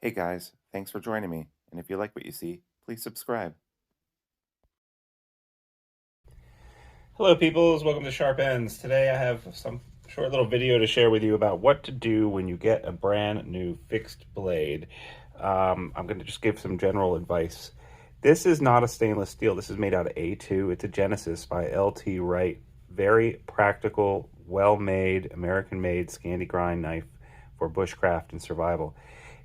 Hey guys, thanks for joining me, and if you like what you see, please subscribe. Hello peoples, welcome to Sharp Ends. Today I have some short little video to share with you about what to do when you get a brand new fixed blade. I'm going to just give some general advice. This is not a stainless steel. This is made out of A2. It's a Genesis by LT Wright. Very practical, well-made, American-made Scandi grind knife for bushcraft and survival.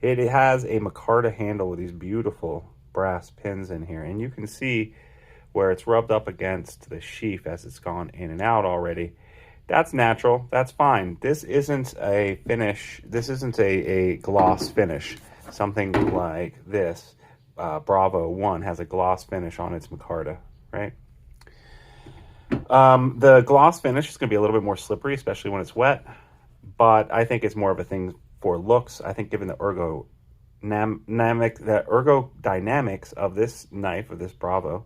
It has a Micatra handle with these beautiful brass pins in here, and you can see where it's rubbed up against the sheath as it's gone in and out already. That's natural. That's fine. This isn't a finish. This isn't a gloss finish. Something like this, Bravo 1 has a gloss finish on its Micatra, right? The gloss finish is going to be a little bit more slippery, especially when it's wet, but I think it's more of a thing for looks. I think given the ergodynamics of this knife, of this Bravo,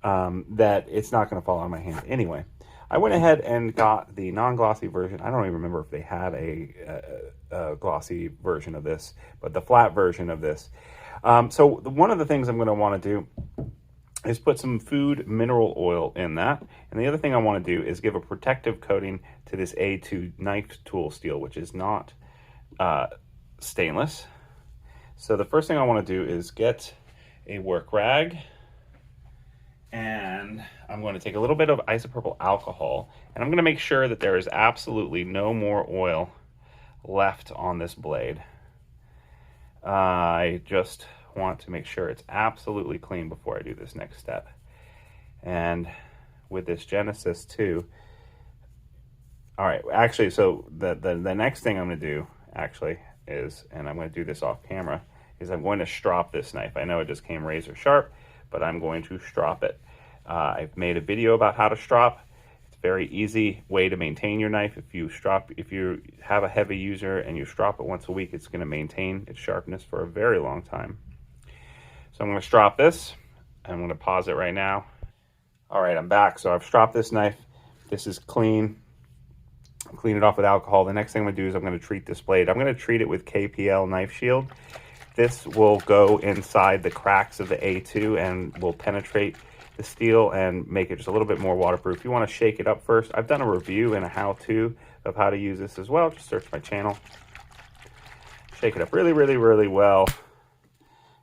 that it's not going to fall on my hand anyway. I went ahead and got the non-glossy version. I don't even remember if they had a glossy version of this, but the flat version of this. So one of the things I'm going to want to do is put some food mineral oil in that. And the other thing I want to do is give a protective coating to this A2 knife tool steel, which is not stainless. So the first thing I want to do is get a work rag, and I'm going to take a little bit of isopropyl alcohol, and I'm going to make sure that there is absolutely no more oil left on this blade. I just want to make sure it's absolutely clean before I do this next step. And with this Genesis too, all right, actually, so the next thing I'm going to do actually is, and I'm going to do this off camera, is I'm going to strop this knife. I know it just came razor sharp, but I'm going to strop it. I've made a video about how to strop. It's a very easy way to maintain your knife. If you have a heavy user and you strop it once a week, it's going to maintain its sharpness for a very long time. So I'm going to strop this. I'm going to pause it right now. All right, I'm back. So I've stropped this knife. This is clean. Clean it off with alcohol. The next thing I'm going to do is I'm going to treat this blade. I'm going to treat it with KPL Knife Shield. This will go inside the cracks of the A2 and will penetrate the steel and make it just a little bit more waterproof. You want to shake it up first. I've done a review and a how-to of how to use this as well. Just search my channel. Shake it up really, really, really well.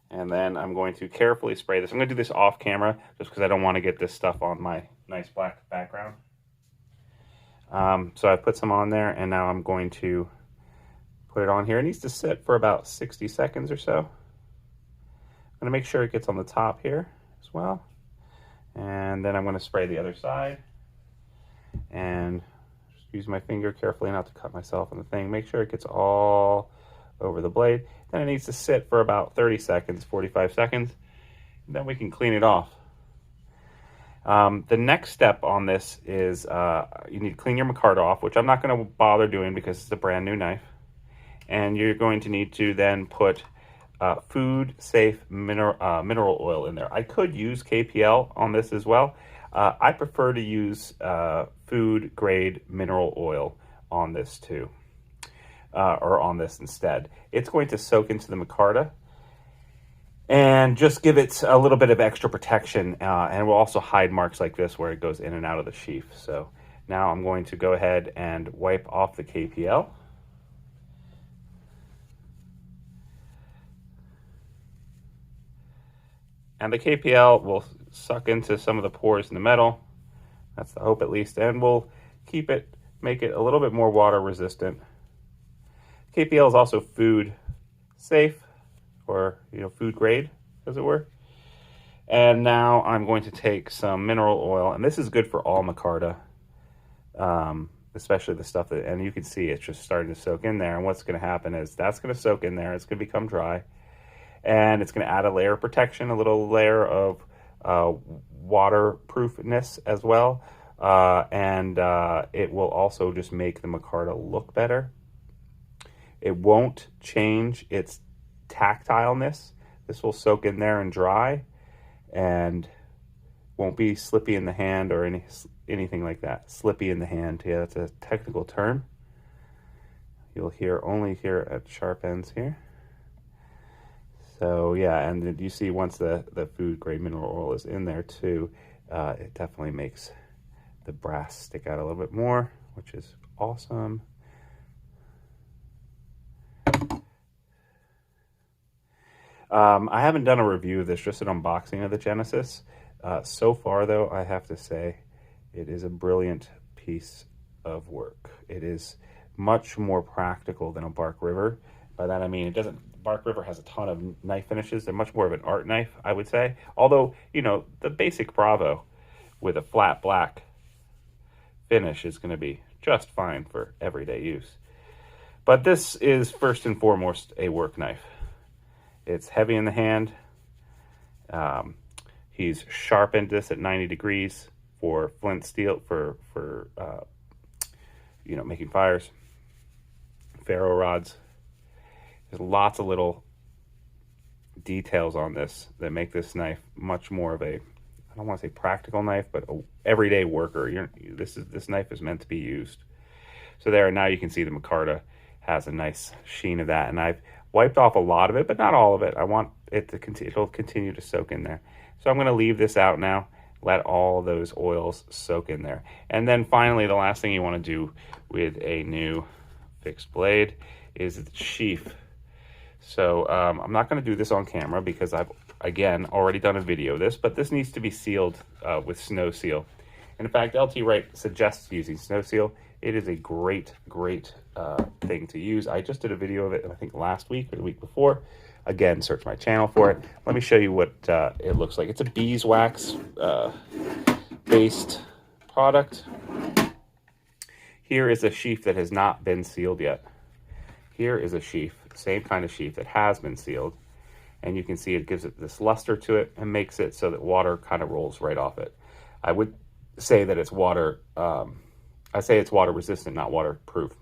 And then I'm going to carefully spray this. I'm going to do this off camera just because I don't want to get this stuff on my nice black background. So I put some on there, and now I'm going to put it on here. It needs to sit for about 60 seconds or so. I'm going to make sure it gets on the top here as well. And then I'm going to spray the other side. And just use my finger carefully not to cut myself on the thing. Make sure it gets all over the blade. Then it needs to sit for about 30 seconds, 45 seconds. And then we can clean it off. The next step on this is you need to clean your Micatra off, which I'm not going to bother doing because it's a brand new knife. And you're going to need to then put food safe mineral oil in there. I could use KPL on this as well. I prefer to use food grade mineral oil on this too, or on this instead. It's going to soak into the Micatra and just give it a little bit of extra protection, and will also hide marks like this where it goes in and out of the sheath. So now I'm going to go ahead and wipe off the KPL. And the KPL will suck into some of the pores in the metal. That's the hope, at least. And we'll keep it, make it a little bit more water resistant. KPL is also food safe, or food grade, as it were. And now I'm going to take some mineral oil, and this is good for all Micatra, especially the stuff that, and you can see it's just starting to soak in there. And what's going to happen is that's going to soak in there. It's going to become dry. And it's going to add a layer of protection, a little layer of waterproofness as well. And it will also just make the Micatra look better. It won't change its tactileness. This will soak in there and dry and won't be slippy in the hand or anything like that. Slippy in the hand, yeah, that's a technical term. You'll hear only here at Sharp Ends here. So yeah, and you see once the food grade mineral oil is in there too, it definitely makes the brass stick out a little bit more, which is awesome. I haven't done a review of this, just an unboxing of the Genesis. So far though, I have to say it is a brilliant piece of work. It is much more practical than a Bark River. By that I mean, Bark River has a ton of knife finishes. They're much more of an art knife, I would say. Although, you know, the basic Bravo with a flat black finish is going to be just fine for everyday use. But this is first and foremost a work knife. It's heavy in the hand. He's sharpened this at 90 degrees for flint steel, for you know, making fires. Ferro rods. There's lots of little details on this that make this knife much more of a, I don't want to say practical knife, but a everyday worker. This knife is meant to be used. So there, now you can see the Micatra has a nice sheen of that, and I've wiped off a lot of it, but not all of it. I want it to continue, it'll continue to soak in there. So I'm going to leave this out now, let all those oils soak in there. And then finally, the last thing you want to do with a new fixed blade is the sheath. So I'm not going to do this on camera because I've, again, already done a video of this, but this needs to be sealed with Sno Seal. And in fact, LT Wright suggests using Sno Seal. It is a great thing to use. I just did a video of it, I think last week or the week before. Again, search my channel for it. Let me show you what it looks like. It's a beeswax based product. Here is a sheath that has not been sealed yet. Here is a sheath, same kind of sheath that has been sealed. And you can see it gives it this luster to it and makes it so that water kind of rolls right off it. I would say that it's water, I say it's water resistant, not waterproof.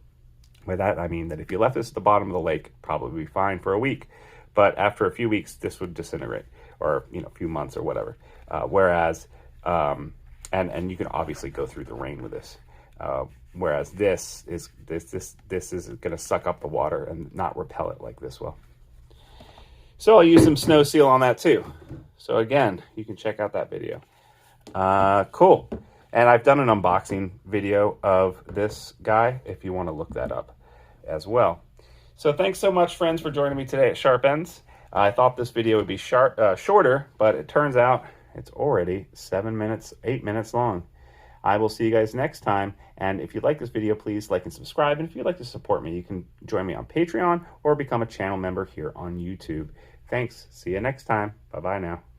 By that, I mean that if you left this at the bottom of the lake, it'd probably be fine for a week. But after a few weeks, this would disintegrate, or, you know, a few months or whatever. Whereas, and you can obviously go through the rain with this. Whereas this is going to suck up the water and not repel it like this will. So I'll use some Sno Seal on that too. So again, you can check out that video. Cool. And I've done an unboxing video of this guy if you want to look that up as well. So thanks so much, friends, for joining me today at Sharp Ends. I thought this video would be shorter, but it turns out it's already 8 minutes long. I will see you guys next time. And if you like this video, please like and subscribe. And if you'd like to support me, you can join me on Patreon or become a channel member here on YouTube. Thanks. See you next time. Bye-bye now.